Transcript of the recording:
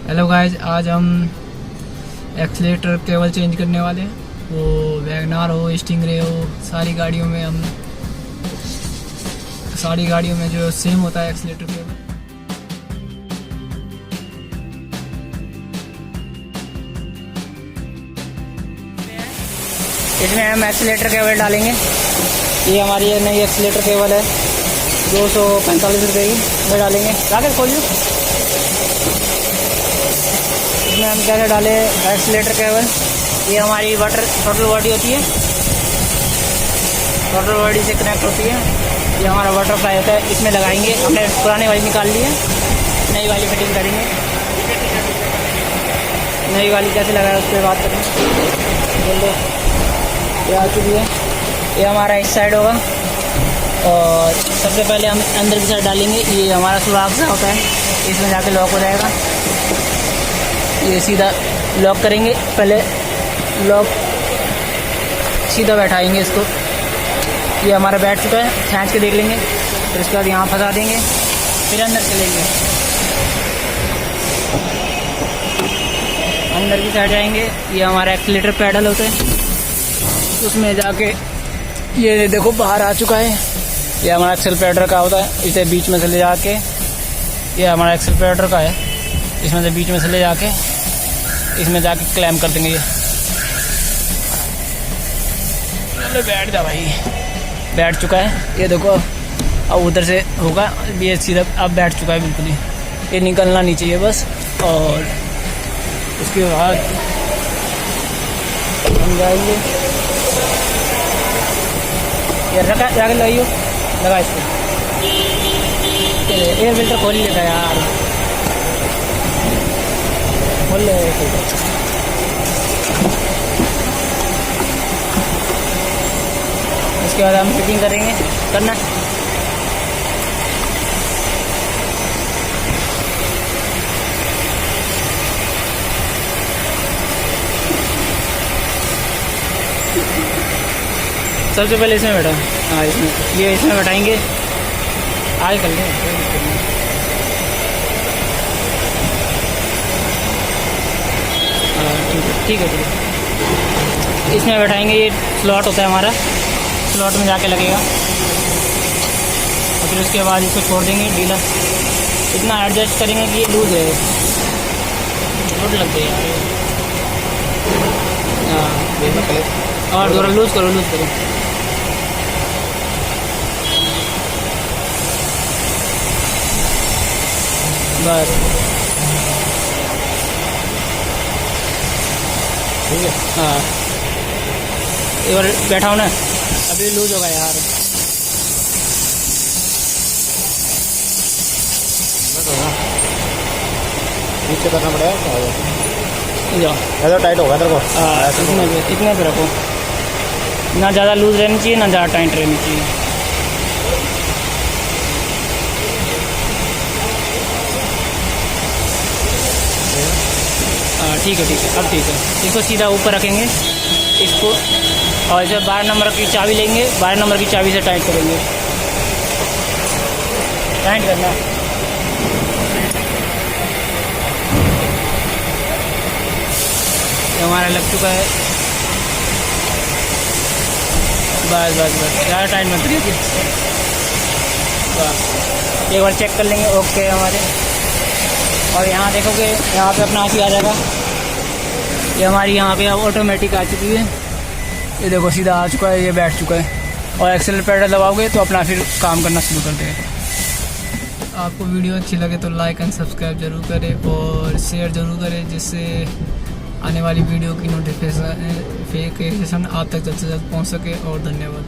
Hello guys, आज हम accelerator cable change करने वाले हैं। वो वैगनार हो, स्टिंगरे हो, सारी गाड़ियों में जो सेम होता है एक्सीलेटर केबल। इसमें हम एक्सीलेटर केबल डालेंगे। ये हमारी नई एक्सीलेटर केबल है, 245 रुपये की। ये डालेंगे, जाकर खोलिए। इसमें हम कैसे डालें एक्सीलेटर केबल। ये हमारी टोटल बॉडी होती है, टोटल बॉडी से कनेक्ट होती है। ये हमारा बटरफ्लाई होता है, इसमें लगाएंगे। हमने पुरानी वाली निकाल ली है, नई वाली फिटिंग करेंगे। नई वाली कैसे लगाए उस पर बात करेंगे। बोलो, ये आ चुकी है। ये हमारा इस साइड होगा और सबसे पहले हम अंदर की साइड डालेंगे। ये हमारा सुराख सा होता है, इसमें जाके लॉक हो जाएगा। ये सीधा लॉक करेंगे, पहले लॉक सीधा बैठाएंगे इसको। ये हमारा बैठ चुका है, खींच के देख लेंगे। फिर उसके बाद यहाँ फंसा देंगे, फिर अंदर चलेंगे। अंदर की साइड जाएंगे। ये हमारा एक्सीलेटर पैडल होता है, उसमें जाके ये देखो बाहर आ चुका है। ये हमारा एक्सीलेटर का होता है, इसे बीच में से ले जाके, ये हमारा एक्सीलेटर का है, इसमें से बीच में से ले जाके इसमें जाके क्लैम कर देंगे। ये बैठ जा भाई, बैठ चुका है। ये देखो अब उधर से होगा, ये सीधा अब बैठ चुका है बिल्कुल ही। ये निकलना नहीं चाहिए बस। और उसके बाद हम जाएंगे, ये रखा जाके लगाइयो, लगा इसको। एयर फिल्टर खोल लेता यार, खोल ले। इसके बाद हम फिटिंग करेंगे, करना सबसे पहले इसमें बैठा। हाँ, इसमें बैठाएंगे, आगे कर लें। ठीक है। इसमें बैठाएंगे। ये स्लॉट होता है हमारा, स्लॉट में जाके लगेगा। और फिर उसके बाद इसको छोड़ देंगे ढीला। इतना एडजस्ट करेंगे कि ये लूज है, लूज लग गई यार। हाँ, और थोड़ा लूज करो। बस ठीक है। हाँ, एक बार बैठा हूँ ना, अभी लूज होगा यार। नीचे करना पड़ेगा, जाओ ऐसा टाइट होगा तेरे को। हाँ, इतने पे रखो, ना ज़्यादा लूज रहनी चाहिए ना ज़्यादा टाइट रहनी चाहिए। हाँ ठीक है। अब ठीक है। इसको सीधा ऊपर रखेंगे इसको, और इसे 12 नंबर की चाबी लेंगे। 12 नंबर की चाबी से टाइट करेंगे। टाइट करना। ये हमारा लग चुका है। बस ज़्यादा टाइट मत करिए। बस एक बार चेक कर लेंगे, ओके हमारे। और यहाँ देखोगे, यहाँ पे अपना ही आ जाएगा। ये हमारी यहाँ पे अब ऑटोमेटिक आ चुकी है। ये देखो सीधा आ चुका है, ये बैठ चुका है। और एक्सीलेटर पैडल दबाओगे तो अपना फिर काम करना शुरू कर देगा। आपको वीडियो अच्छी लगे तो लाइक एंड सब्सक्राइब जरूर करें और शेयर जरूर करें, जिससे आने वाली वीडियो की नोटिफिकेशन आप तक जल्द से जल्द पहुँच सके। और धन्यवाद।